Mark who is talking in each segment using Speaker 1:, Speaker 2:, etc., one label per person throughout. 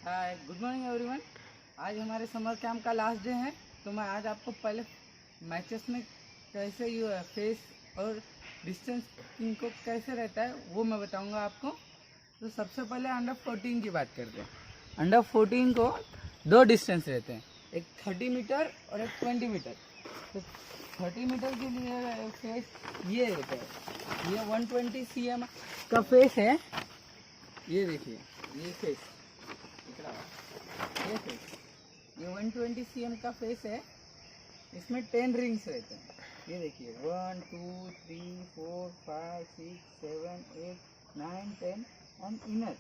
Speaker 1: हाय, good morning everyone. आज हमारे summer camp का लास्ट डे है, तो मैं आज आपको पहले मैचेस में कैसे फेस और डिस्टेंस इनको कैसे रहता है वो मैं बताऊंगा आपको। तो सबसे पहले अंडर 14 की बात करते हैं। अंडर 14 को दो डिस्टेंस रहते हैं, एक 30 मीटर और एक 20 मीटर। तो 30 मीटर के लिए फेस ये रहता है, ये 120 cm का फेस है। ये देखिए, ये फेस ये फेस, ये 120 cm का फेस है। इसमें 10 रिंग्स रहते हैं। ये देखिए 1 2 3 4 5 6 7 8 9 10 एंड इनर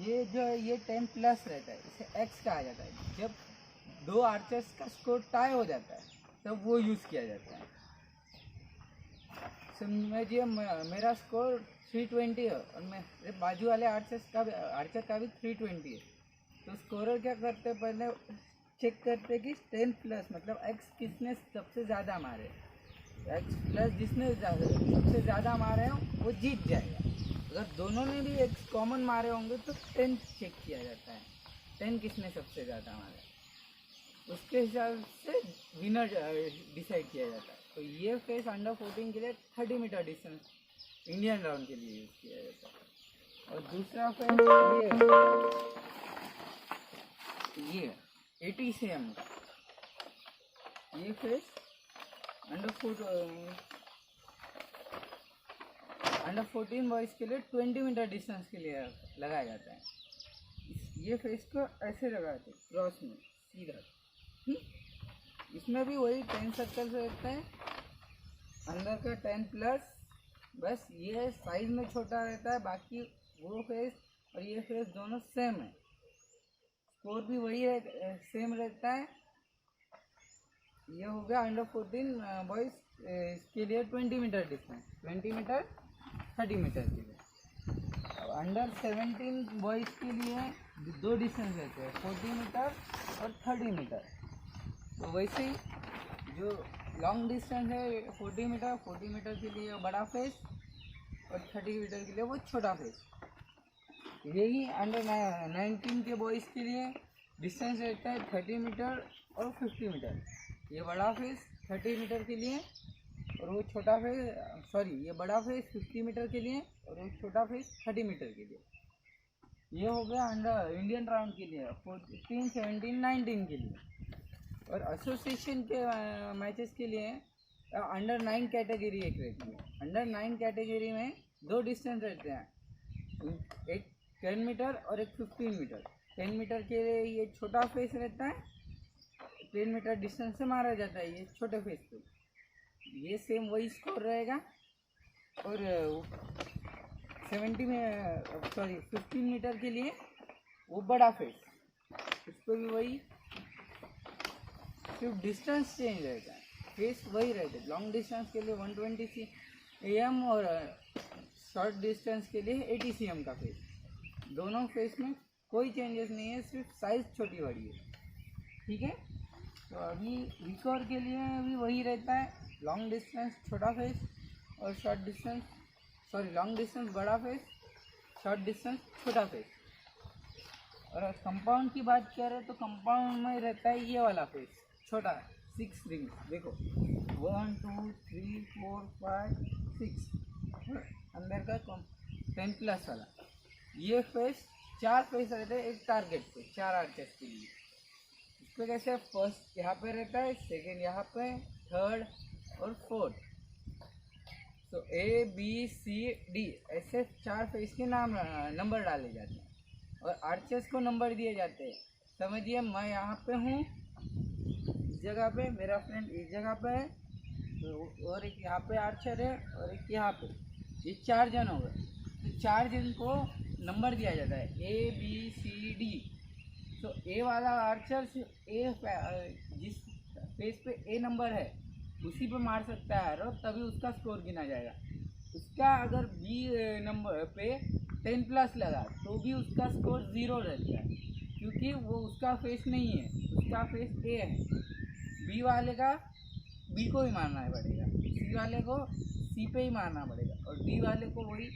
Speaker 1: ये जो है ये 10 प्लस रहता है। इसे एक्स कहा जाता है। जब दो आर्चर्स का स्कोर टाई हो जाता है तब वो यूज़ किया जाता है। समझिए मेरा स्कोर 320 है और मेरे बाजू वाले आर्चर का भी 320 है। तो स्कोरर क्या करते हैं, पहले चेक करते कि 10 प्लस मतलब एक्स किसने सबसे ज़्यादा मारे। एक्स प्लस जिसने सबसे ज़्यादा मारे हो वो जीत जाएगा। अगर दोनों ने भी एक्स कॉमन मारे होंगे तो 10 चेक किया जाता है, 10 किसने सबसे ज़्यादा मारे, उसके हिसाब से विनर डिसाइड किया जाता है। तो ये फेस अंडर 14 के लिए 30 मीटर डिस्टेंस इंडियन राउंड के लिए यूज़ किया जाता है। और दूसरा फेस ये 80 cm का ये फेस अंडर 14 बॉयज़ के लिए 20 मीटर डिस्टेंस के लिए लगाया जाता है। ये फेस को ऐसे लगाते हैं क्रॉस में सीधा। इसमें भी वही 10 सर्कल रहता है, अंदर का 10 प्लस। बस ये साइज में छोटा रहता है, बाकी वो फेस और ये फेस दोनों सेम है। स्कोर भी वही सेम रहता है। ये हो गया अंडर 14 बॉयज़ के लिए 20 मीटर डिस्टेंस, 20 मीटर 30 मीटर के लिए। अब अंडर 17 बॉयज़ के लिए दो डिस्टेंस रहते हैं, 40 मीटर और 30 मीटर। तो वैसे ही जो लॉन्ग डिस्टेंस है 40 मीटर के लिए बड़ा फेस और 30 मीटर के लिए वो छोटा फेस। यही अंडर 19 के बॉयज़ के लिए डिस्टेंस रहता है 30 मीटर और 50 मीटर। ये बड़ा फेस 30 मीटर के लिए और वो छोटा फेस ये बड़ा फेस 50 मीटर के लिए और वो छोटा फेस 30 मीटर के लिए। ये हो गया अंडर इंडियन राउंड के लिए 14 17 19 के लिए। और एसोसिएशन के मैचेस के लिए अंडर 9 कैटेगरी एक रहती है। अंडर 9 कैटेगरी में दो डिस्टेंस रहते हैं, एक 10 मीटर और एक 15 मीटर। 10 मीटर के लिए ये छोटा फेस रहता है, 10 मीटर डिस्टेंस से मारा जाता है ये छोटे फेस पे। ये सेम वही स्कोर रहेगा। और 15 मीटर के लिए वो बड़ा फेस, उस पर भी वही, सिर्फ डिस्टेंस चेंज रहता है, फेस वही रहता है। लॉन्ग डिस्टेंस के लिए 120 cm और शॉर्ट डिस्टेंस के लिए 80 cm का फेस। दोनों फेस में कोई चेंजेस नहीं है, सिर्फ साइज़ छोटी बड़ी है। ठीक है, तो अभी रिकॉर्ड के लिए भी वही रहता है, लॉन्ग डिस्टेंस छोटा फेस और लॉन्ग डिस्टेंस बड़ा फेस, शॉर्ट डिस्टेंस छोटा फेस। और कंपाउंड की बात करें तो कंपाउंड में रहता है ये वाला फेस छोटा 6 रिंग। देखो 1 2 3 4 5 6 अंदर का 10 प्लस वाला। ये फेस 4 फेस रहते हैं एक टारगेट पे, 4 आर्चर्स के लिए। इस पर कैसे फर्स्ट यहाँ पे रहता है, सेकेंड यहाँ पे, थर्ड और फोर्थ। तो ABCD ऐसे 4 फेस के नंबर डाले जाते हैं और आर्चर्स को नंबर दिए जाते हैं। समझिए मैं यहाँ पे हूँ, इस जगह पे, मेरा फ्रेंड इस जगह पे है, तो और एक यहाँ पे आर्चर है और एक यहाँ पे, ये 4 जन हो गए। तो 4 जन को नंबर दिया जाता है ABCD। तो ए वाला आर्चर जिस फेस पे A नंबर है उसी पे मार सकता है एरो, तभी उसका स्कोर गिना जाएगा। उसका अगर B नंबर पे 10 प्लस लगा तो भी उसका स्कोर 0 रहता है, क्योंकि वो उसका फेस नहीं है, उसका फेस A है। B वाले का B को ही मारना पड़ेगा, C वाले को C पे ही मारना पड़ेगा और D वाले को वही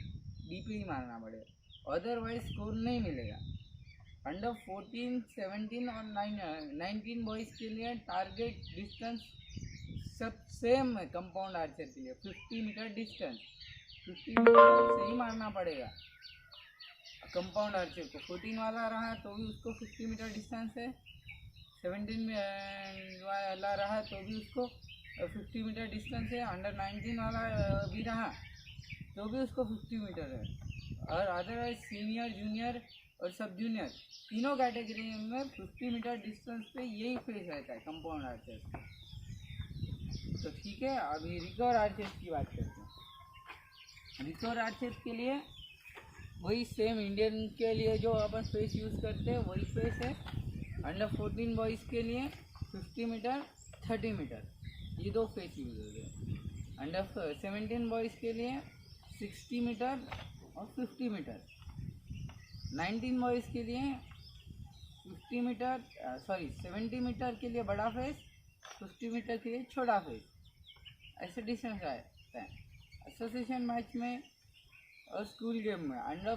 Speaker 1: D पे ही मारना पड़ेगा, अदरवाइज स्कोर नहीं मिलेगा। अंडर 14, 17 और 19 बॉयज़ के लिए टारगेट डिस्टेंस सब सेम है। कंपाउंड आर्चर के लिए 50 मीटर डिस्टेंस, 50 मीटर से ही मारना पड़ेगा कंपाउंड आर्चर को। 14 वाला रहा तो भी उसको 50 मीटर डिस्टेंस है, 17 वाला रहा तो भी उसको 50 मीटर डिस्टेंस है, अंडर 19 वाला भी रहा तो भी उसको 50 मीटर है। और अदरवाइज सीनियर, जूनियर और सब जूनियर तीनों कैटेगरी में 50 मीटर डिस्टेंस पे यही फेस रहता है कंपाउंड आर्चर। तो ठीक है, अभी रिकवर आर्चर की बात करते हैं। रिकवर आर्चर के लिए वही सेम इंडियन के लिए जो अपन फेस यूज़ करते हैं वही फेस है। अंडर 14 बॉयज़ के लिए 50 मीटर 30 मीटर ये दो फेस यूज़ होते हैं। अंडर 17 बॉयज़ के लिए 60 मीटर और 50 मीटर। 19 बॉयज़ के लिए 50 मीटर 70 मीटर के लिए बड़ा फेस, 50 मीटर के लिए छोटा फेस, ऐसे डिस्टेंस रहता है। एसोसिएशन मैच में और स्कूल गेम में अंडर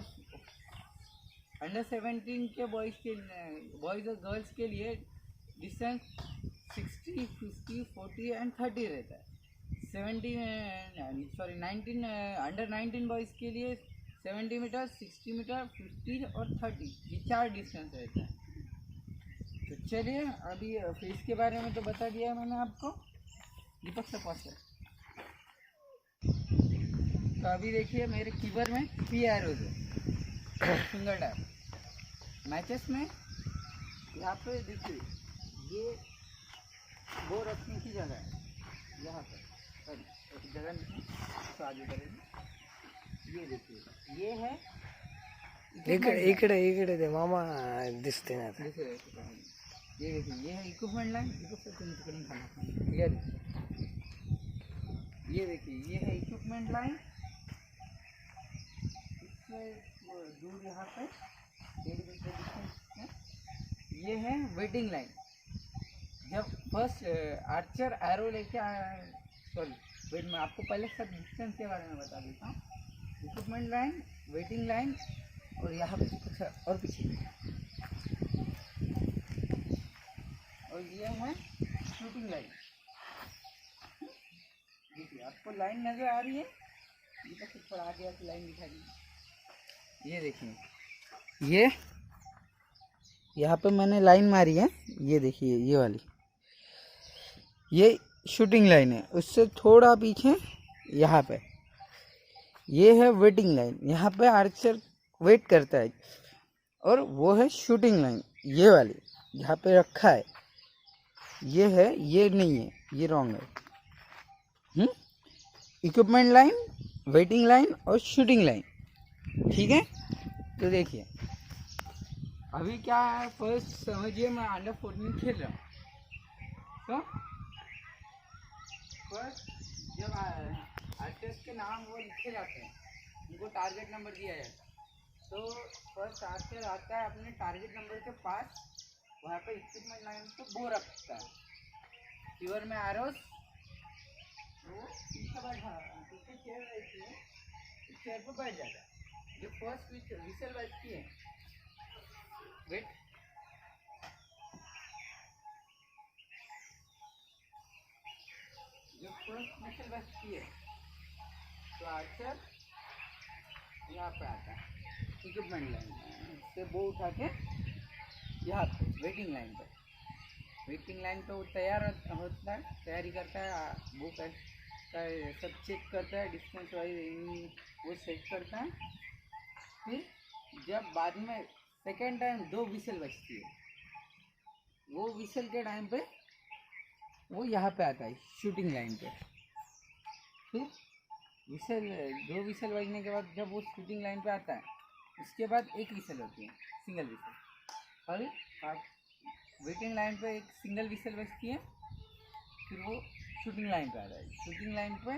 Speaker 1: 17 के बॉयज़ और गर्ल्स के लिए डिस्टेंस 60, 50, 40 एंड 30 रहता है। 19 अंडर 19 बॉयज़ के लिए 70 मीटर, 60 मीटर, 50 और 30 ये 4 डिस्टेंस रहता है। तो चलिए, अभी फेस के बारे में तो बता दिया है मैंने आपको। दीपक से पॉज कर। तो अभी देखिए मेरे कीपर में 3 एरोज है फिंगर टैप। मैचेस में यहाँ पे देखिए ये वो रखने की जगह है, यहाँ पर जगह नहीं तो आगे करेंगे। ये देखिए ये है
Speaker 2: इकडे दे मामा दिसते ना आता.
Speaker 1: ये देखिए ये है इक्विपमेंट लाइन। क्लियर? ये देखिए ये है इक्विपमेंट लाइन, इससे दूर यहाँ पे 1.5 मीटर डिस्टेंस है। ये है वेटिंग लाइन। जब फर्स्ट आर्चर एरो लेके वेट मैं आपको पहले सब डिस्टेंस के बारे में बता देता हूँ। इक्विपमेंट लाइन, वेटिंग लाइन और यहाँ पे और पीछे और ये है शूटिंग लाइन। देखिए आपको लाइन नज़र आ रही है, ये तो थोड़ा आगे आके लाइन दिखा दी। ये देखिए ये यहाँ पे मैंने लाइन मारी है, ये देखिए ये वाली, ये शूटिंग लाइन है। उससे थोड़ा पीछे यहाँ पे ये है वेटिंग लाइन, यहाँ पे आर्चर वेट करता है। और वो है शूटिंग लाइन, ये वाली यहाँ पे रखा है, ये है, ये नहीं है, ये रॉन्ग है। इक्विपमेंट लाइन, वेटिंग लाइन और शूटिंग लाइन, ठीक है। तो देखिए अभी क्या है, फर्स्ट समझिए मैं अंडर 14 खेल रहा हूँ। तो फर्स्ट जब आर्टिस्ट के नाम वो लिखे जाते हैं, उनको टारगेट नंबर दिया जाता है। तो फर्स्ट आर्चर आता है अपने टारगेट नंबर के पास, वहाँ पे इक्विपमेंट लाइन पे बो रखता है। फीवर में एरोस वो पीछे बैठा, पीछे चेयर रहती है, चेयर पर बैठ जाता है। ये फर्स्ट विसल बजती है, वेट जब फर्स्ट विसल बजती है तो आर्चर यहाँ पे आता है इक्विपमेंट लाइन से बो उठा के यहाँ पे वेटिंग लाइन पे। वेटिंग लाइन पे वो तैयार होता है, तैयारी करता है, वो करता है, सब चेक करता है, डिस्टेंस वाइज वो सेट करता है। फिर जब बाद में सेकेंड टाइम 2 विसल बजती है, वो विसल के टाइम पे वो यहाँ पे आता है शूटिंग लाइन पे। फिर विसल 2 विसल बजने के बाद जब वो शूटिंग लाइन पे आता है, उसके बाद एक विसल होती है, सिंगल विसल। और वेटिंग लाइन पे एक सिंगल विसल बजती है, फिर वो शूटिंग लाइन पे आता है। शूटिंग लाइन पे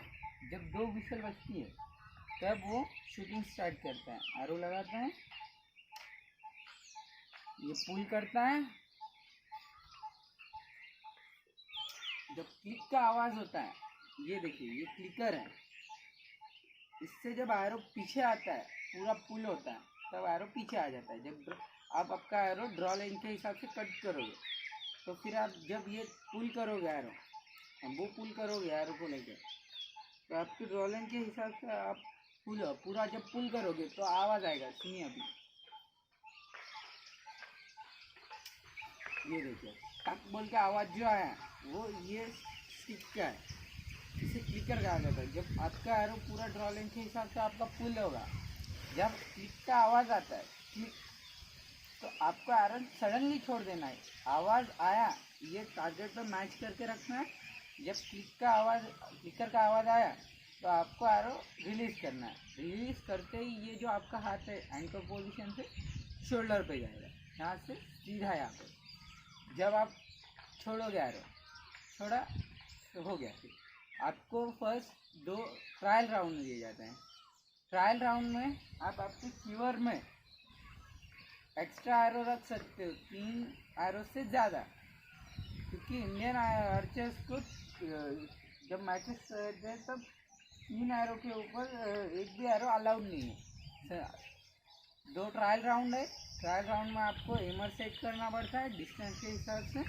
Speaker 1: जब 2 विसल बजती है तब वो शूटिंग स्टार्ट करता है, एरो लगाता है, ये पुल करता है। जब क्लिक का आवाज़ होता है, ये देखिए ये क्लिकर है, इससे जब एरो पीछे आता है, पूरा पुल होता है, तब एरो पीछे आ जाता है। जब आप आपका एरो ड्रॉ लाइन के हिसाब से कट करोगे। तो फिर आप जब ये पुल करोगे एरो, वो पुल करोगे एरो को लेके, तो आपकी ड्रॉ लाइन के हिसाब से आप पूरा जब पुल करोगे तो आवाज़ आएगा। सुनिए अभी, ये देखिए टक बोल के आवाज़ जो आया वो ये स्टिक का है, इसे क्लिकर कहा जाता है। जब आपका एरो पूरा ड्रॉ लाइन के हिसाब से आपका पुल होगा, जब क्लिक का आवाज़ आता है क्लिक, तो आपको एरो सडनली छोड़ देना है। आवाज़ आया ये टारगेट पे मैच करके रखना है। जब क्लिकर का आवाज़ आया तो आपको एरो रिलीज़ करना है। रिलीज़ करते ही ये जो आपका हाथ है एंकर पोजीशन से शोल्डर पे जाएगा, यहाँ से सीधा यहाँ पे। जब आप छोड़ोगे एरो, छोड़ा तो हो गया। फिर आपको फर्स्ट 2 ट्रायल राउंड दिए जाते हैं। ट्रायल राउंड में आप आपके कीवर में एक्स्ट्रा एरो रख सकते हो, 3 एरो से ज़्यादा, क्योंकि इंडियन आर्चर्स को जब मैचेस रहते हैं तब 3 एरो के ऊपर एक भी एरो अलाउड नहीं है। 2 ट्रायल राउंड है। ट्रायल राउंड में आपको एमर सेट करना पड़ता है डिस्टेंस के हिसाब से।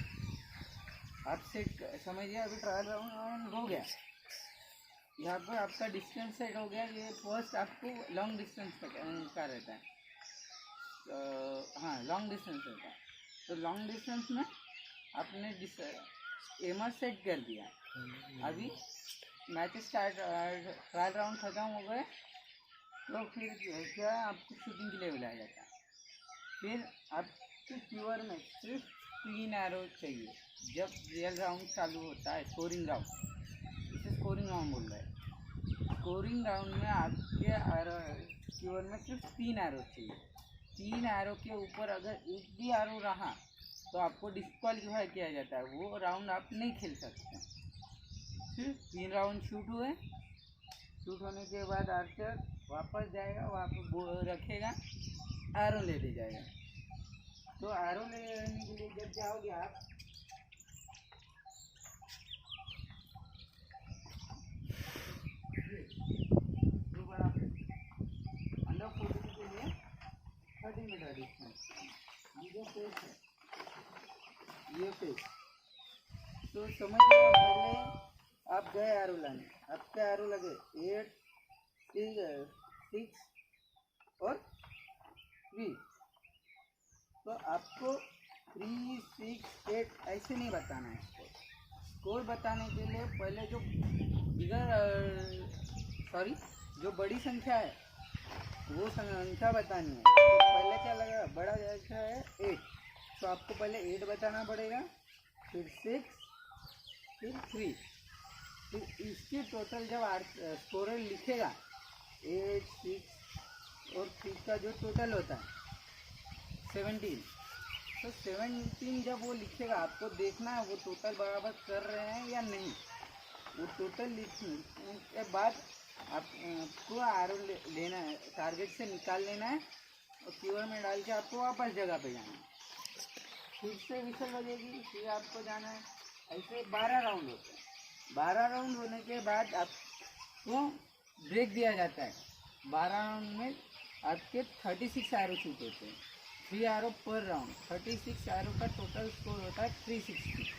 Speaker 1: आप सेट समझिए, अभी ट्रायल राउंड हो गया, यहाँ पर आपका डिस्टेंस सेट हो गया। ये फर्स्ट आपको लॉन्ग डिस्टेंस का रहता है, हाँ लॉन्ग डिस्टेंस रहता है। तो लॉन्ग डिस्टेंस में आपने एमर सेट कर दिया। अभी मैचेस स्टार्ट, ट्रायल राउंड ख़त्म हो गए, तो फिर क्या आपको शूटिंग के लिए बुलाया जाता है। फिर आपके कीवर में सिर्फ 3 एरो चाहिए। जब रियल राउंड चालू होता है, स्कोरिंग राउंड, इसे स्कोरिंग राउंड बोल रहा है। स्कोरिंग राउंड में आपके एरो कीवर में सिर्फ 3 एरो चाहिए। 3 एरो के ऊपर अगर एक भी एरो रहा तो आपको डिस्क्वालीफाई किया जाता है, वो राउंड आप नहीं खेल सकते। फिर 3 राउंड शूट हुए, शूट होने के बाद आर्चर वापस जाएगा, वहाँ पर रखेगा, एरो लेते जाएगा। तो एरो लेने के लिए जब जाओगे आप, अंडर 40 के लिए 30 मीटर डिस्टेंस, ये फेस है, ये फेस। तो समझिए पहले आप गए एरो लाने, आपके एरो लगे 8, 6 और 3। तो आपको 3, 6, 8 ऐसे नहीं बताना है। स्कोर बताने के लिए पहले जो जो बड़ी संख्या है वो संख्या बतानी है। तो पहले क्या लगा, बड़ा संख्या है 8, तो आपको पहले 8 बताना पड़ेगा, फिर 6, फिर 3। फिर इसकी टोटल जब स्कोरर लिखेगा 8, 6 और 3 का जो टोटल होता है 17, तो 17 जब वो लिखेगा आपको देखना है वो टोटल बराबर कर रहे हैं या नहीं। वो टोटल लिखने के बाद आपको एरो लेना है, टारगेट से निकाल लेना है और कीवर में डाल के आपको वापस जगह पे जाना है। फिर से विसल बजेगी, फिर आपको जाना है। ऐसे 12 राउंड होते हैं। 12 राउंड होने के बाद आपको ब्रेक दिया जाता है। 12 राउंड में आपके 36 एरो शूट होते हैं, 3 एरो पर राउंड। 36 एरो का टोटल स्कोर होता है 360।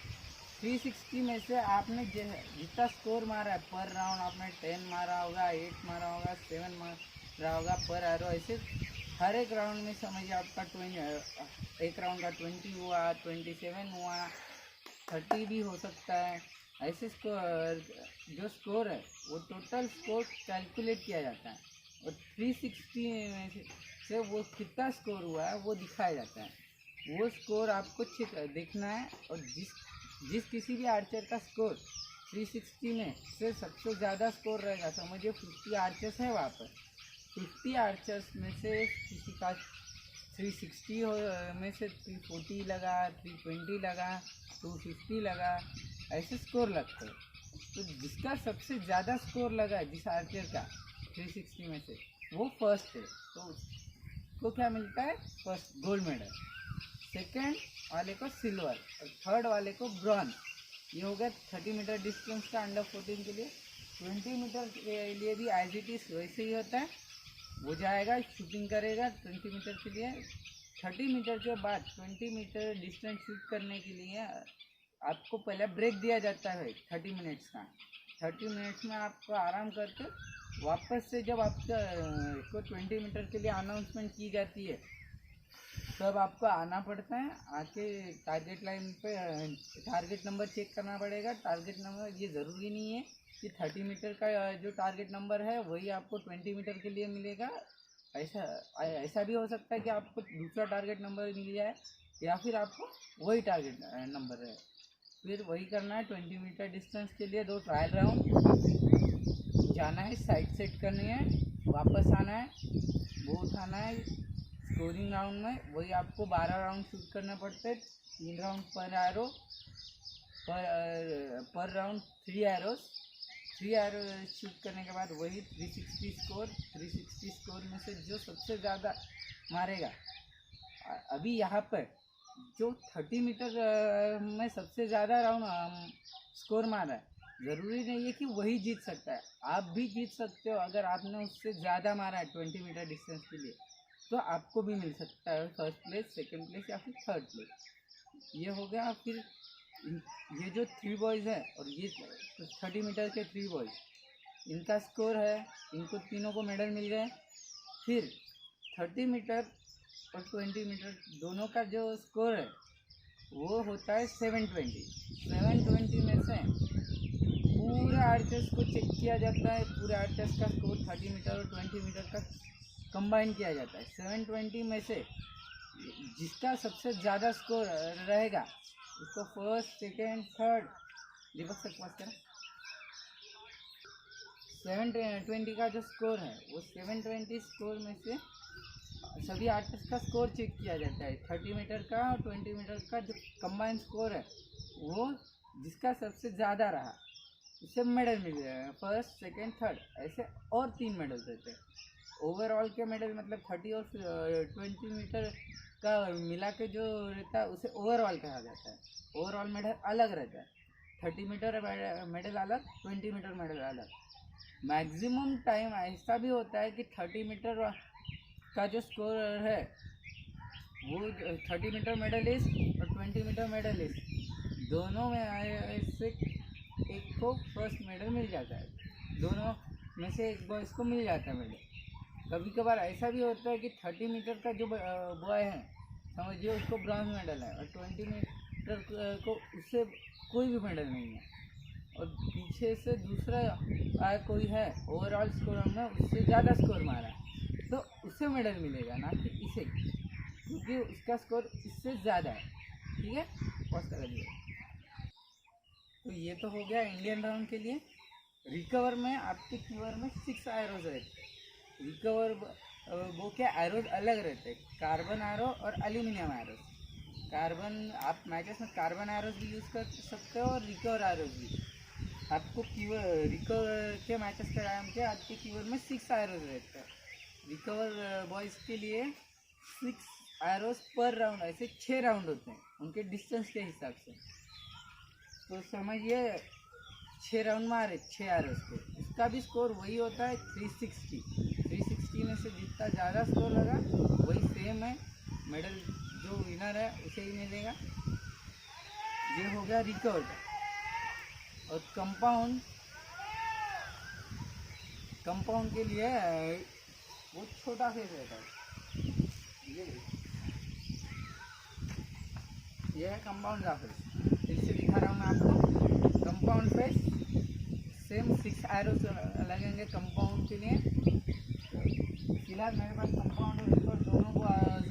Speaker 1: 360 में से आपने जितना स्कोर मारा है पर राउंड, आपने 10 मारा होगा, 8 मारा होगा, 7 मारा होगा पर एरो। ऐसे हर एक राउंड में समझिए आपका 20, एक राउंड का 20 हुआ, 27 हुआ, 30 भी हो सकता है। ऐसे जो स्कोर है वो टोटल स्कोर कैलकुलेट किया जाता है और 360 में से वो कितना स्कोर हुआ है वो दिखाया जाता है। वो स्कोर आपको देखना है और जिस किसी भी आर्चर का स्कोर 360 में से सबसे ज़्यादा स्कोर रहेगा, समझिए 50 आर्चर्स है वहाँ पर, 50 आर्चर्स में से किसी का 360 में से 340 लगा, 320 लगा, 250 लगा, ऐसे स्कोर लगते हैं। तो जिसका सबसे ज़्यादा स्कोर लगा जिस आर्चर का 360 में से, वो फर्स्ट है, तो उसको क्या मिलता है, फर्स्ट गोल्ड मेडल। सेकेंड वाले को सिल्वर और थर्ड वाले को ब्रॉन्ज। ये हो गया 30 मीटर डिस्टेंस का अंडर 14 के लिए। 20 मीटर के लिए भी एज इट इज़ वैसे ही होता है, वो जाएगा शूटिंग करेगा 20 मीटर के लिए, 30 मीटर के बाद 20 मीटर डिस्टेंस शूट करने के लिए आपको पहले ब्रेक दिया जाता है 30 मिनट्स का। 30 मिनट्स में आपको आराम करके वापस से जब आपका को 20 मीटर के लिए अनाउंसमेंट की जाती है तब आपको आना पड़ता है। आके टारगेट लाइन पे टारगेट नंबर चेक करना पड़ेगा। टारगेट नंबर ये ज़रूरी नहीं है कि 30 मीटर का जो टारगेट नंबर है वही आपको 20 मीटर के लिए मिलेगा। ऐसा भी हो सकता है कि आपको दूसरा टारगेट नंबर मिल जाए या फिर आपको वही टारगेट नंबर है। फिर वही करना है। 20 मीटर डिस्टेंस के लिए 2 ट्रायल राउंड जाना है, साइड सेट करनी है, वापस आना है, वो उठाना है। स्कोरिंग राउंड में वही आपको 12 राउंड शूट करने पड़ते हैं। 3 राउंड पर एरो, पर राउंड 3 एरोस। 3 एरो शूट करने के बाद वही 360 स्कोर। 360 स्कोर में से जो सबसे ज़्यादा मारेगा, अभी यहाँ पर जो 30 मीटर में सबसे ज़्यादा राउंड स्कोर मारा है, ज़रूरी नहीं है कि वही जीत सकता है। आप भी जीत सकते हो अगर आपने उससे ज़्यादा मारा है 20 मीटर डिस्टेंस के लिए, तो आपको भी मिल सकता है फर्स्ट प्लेस, सेकंड प्लेस या फिर थर्ड प्लेस। ये हो गया। फिर ये जो 3 बॉयज़ है और ये 30 मीटर के 3 बॉयज़, इनका स्कोर है, इनको तीनों को मेडल मिल गए। फिर 30 मीटर और 20 मीटर दोनों का जो स्कोर है वो होता है 720। 720 में से पूरे आर्चर्स को चेक किया जाता है। पूरे आर्चर्स का स्कोर 30 मीटर और 20 मीटर का कंबाइन किया जाता है। 720 में से जिसका सबसे ज़्यादा स्कोर रहेगा उसको फर्स्ट, सेकेंड, थर्ड दीपक से पास करें। 720 का जो स्कोर है वो 720 स्कोर में से सभी आर्टिस्ट का स्कोर चेक किया जाता है। 30 मीटर का और 20 मीटर का जो कंबाइन स्कोर है वो जिसका सबसे ज़्यादा रहा उसे मेडल मिल जाएगा, फर्स्ट, सेकेंड, थर्ड, ऐसे और 3 मेडल रहते हैं। ओवरऑल के मेडल मतलब 30 और 20 मीटर का मिला के जो रहता है उसे ओवरऑल कहा जाता है। ओवरऑल मेडल अलग रहता है। 30 मीटर मेडल अलग, 20 मीटर मेडल अलग। मैक्सिमम टाइम ऐसा भी होता है कि 30 मीटर का जो स्कोर है वो 30 मीटर मेडलिस्ट और 20 मीटर मेडलिस्ट दोनों में से एक को फर्स्ट मेडल मिल जाता है। दोनों में से एक बॉयज़ को मिल जाता है मेडल। कभी कभार ऐसा भी होता है कि 30 मीटर का जो बॉय है समझिए उसको ब्रॉन्ज मेडल है और 20 मीटर को उससे कोई भी मेडल नहीं है और पीछे से दूसरा कोई है ओवरऑल स्कोर में उससे ज़्यादा स्कोर मारा तो उससे मेडल मिलेगा, ना कि इसे, क्योंकि उसका स्कोर इससे ज़्यादा है। ठीक है, पॉज कर दिए। तो ये तो हो गया इंडियन राउंड के लिए। रिकवर में आपके कीवर में 6 एरोज रहते हैं। रिकवर वो क्या एरोज अलग रहते हैं, कार्बन एरो और एल्यूमिनियम एरोज। कार्बन आप मैचेस में कार्बन एरोज भी यूज़ कर सकते हो और रिकवर एरोज भी। आपको कीवर रिकवर के मैचेस के टाइम के आपके कीवर में 6 एरोज रहते हैं। रिकवर बॉयज़ के लिए 6 एरोज पर राउंड, ऐसे 6 राउंड होते हैं उनके डिस्टेंस के हिसाब से। तो समझिए 6 राउंड मारे 6 एरोज के, उसका भी स्कोर वही होता है 360। 360 में से जितना ज़्यादा स्कोर लगा वही सेम है, मेडल जो विनर है उसे ही मिलेगा। ये हो गया रिकवर का। और कंपाउंड के लिए वो छोटा फेस रहता है। ये है कंपाउंड का फेस। फिर से दिखा रहा हूँ मैं आपको। कंपाउंड फेस सेम 6 एरोज लगेंगे कंपाउंड के लिए। फिलहाल मेरे पास कंपाउंड और रिकॉर्ड दोनों को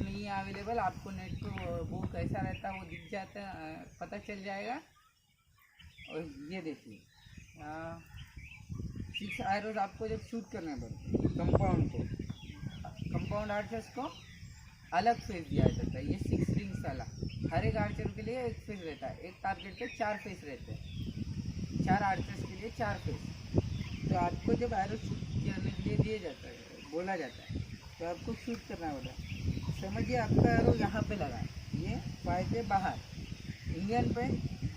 Speaker 1: नहीं है अवेलेबल। आपको नेट पर वो कैसा रहता है वो दिख जाता है, पता चल जाएगा। और ये देखिए 6 एरोज आपको जब शूट करने पड़ते कंपाउंड को, कंपाउंड आर्चर्स को अलग फेस दिया जाता है। ये 6 रिंग्स वाला हर एक आर्चर के लिए एक फेस रहता है। एक टारगेट पे 4 फेस रहते हैं, 4 आर्चर्स के लिए 4 फेस। तो आपको जब एरो शूट करने के लिए दिया जाता है, बोला जाता है, तो आपको शूट करना होता है। समझिए आपका एरो यहाँ पे लगा है, ये 5 पे बाहर, इंडियन पे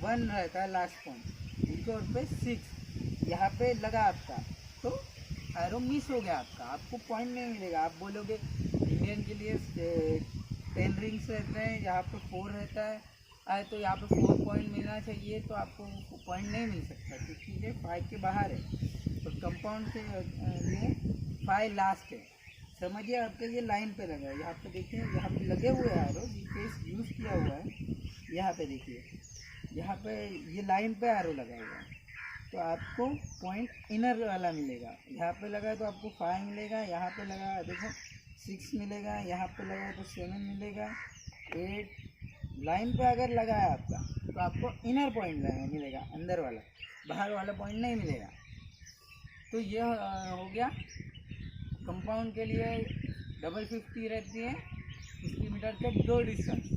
Speaker 1: 1 रहता है लास्ट पॉइंट, रिकॉर्ड पे 6 यहाँ पे लगा आपका, तो एरो मिस हो गया आपका, आपको पॉइंट नहीं मिलेगा। आप बोलोगे इंडियन के लिए 10 रिंग्स रहते हैं, यहाँ पे 4 रहता है तो यहाँ पे 4 पॉइंट मिलना चाहिए, तो आपको पॉइंट नहीं मिल सकता, तो चीज़ें 5 के बाहर है। तो कंपाउंड के लिए 5 लास्ट है। समझिए आपके ये लाइन पे लगा है, यहाँ पे देखिए, यहाँ पे लगे हुए हैं एरो, फेस यूज़ किया हुआ है। यहाँ पे देखिए, यहाँ पे ये लाइन पे एरो लगा हुआ है, तो आपको पॉइंट इनर वाला मिलेगा। यहाँ पे लगा तो आपको 5 मिलेगा, यहाँ पे लगा देखो 6 मिलेगा, यहाँ पे लगा तो 7 मिलेगा, 8। लाइन पे अगर लगा है आपका तो आपको इनर पॉइंट मिलेगा, अंदर वाला, बाहर वाला पॉइंट नहीं मिलेगा। तो ये हो गया कंपाउंड के लिए। डबल 50 रहती है 50 मीटर के 2 डिस्टेंस।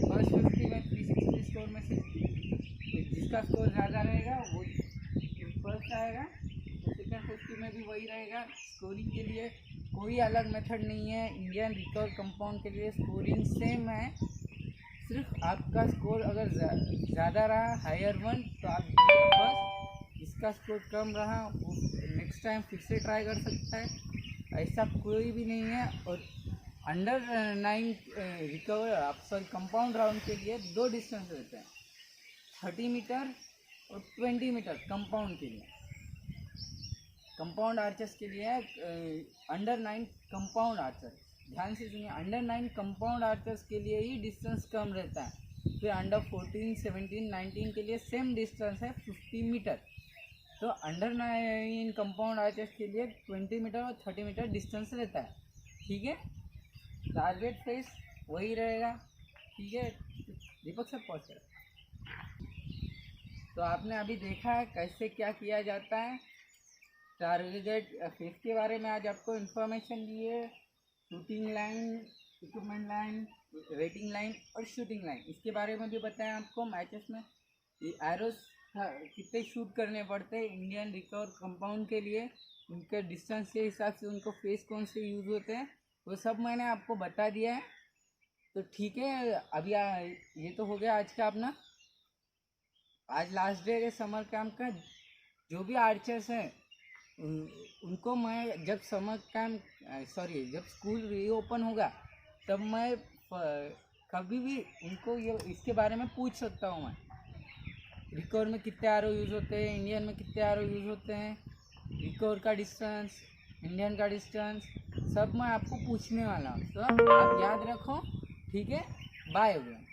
Speaker 1: फर्स्ट 50 में 360 स्कोर में 60, जिसका स्कोर ज़्यादा रहेगा वो फर्स्ट आएगा। सेकेंड 50 में भी वही रहेगा। स्कोरिंग के लिए कोई अलग मेथड नहीं है। इंडियन रिकवर कंपाउंड के लिए स्कोरिंग सेम है, सिर्फ आपका स्कोर अगर ज़्यादा रहा, हायर वन, तो आप फर्स्ट, जिसका स्कोर कम रहा वो नेक्स्ट टाइम फिर से ट्राई कर सकता है। ऐसा कोई भी नहीं है। और अंडर 9 रिकवर आप सॉरी कंपाउंड राउंड के लिए 2 डिस्टेंस रहते हैं, 30 मीटर और 20 मीटर कंपाउंड के लिए। कंपाउंड आर्चर्स के लिए अंडर 9 कंपाउंड आर्चर, ध्यान से सुनिए, अंडर 9 कंपाउंड आर्चर्स के लिए ही डिस्टेंस कम रहता है। फिर अंडर 14, 17, 19 के लिए सेम डिस्टेंस है 50 मीटर। तो अंडर 9 कंपाउंड आर्चर्स के लिए 20 मीटर और 30 मीटर डिस्टेंस रहता है, ठीक है। टारगेट फेस वही रहेगा, ठीक है। दीपक सर पहुँच गए। तो आपने अभी देखा है कैसे क्या किया जाता है। टारगेट फेस के बारे में आज आपको इन्फॉर्मेशन दी है। Shooting line, equipment line, waiting line और शूटिंग लाइन, इसके बारे में भी बताया आपको। मैचेस में एरोस कितने शूट करने पड़ते हैं इंडियन रिकवर कंपाउंड के लिए, उनके डिस्टेंस के हिसाब से उनको फेस कौन से यूज़ होते हैं, वो सब मैंने आपको बता दिया है। तो ठीक है, अभी ये तो हो गया आज का अपना, आज लास्ट डे है समर कैंप का। जो भी आर्चर्स हैं उनको मैं जब समर कैंप जब स्कूल रीओपन होगा तब मैं कभी भी उनको ये इसके बारे में पूछ सकता हूँ। मैं रिकवर में कितने आरो यूज़ होते हैं, इंडियन में कितने आरो यूज़ होते हैं, रिकवर का डिस्टेंस, इंडियन का डिस्टेंस, सब मैं आपको पूछने वाला हूँ। तो आप याद रखो, ठीक है। Bye everyone.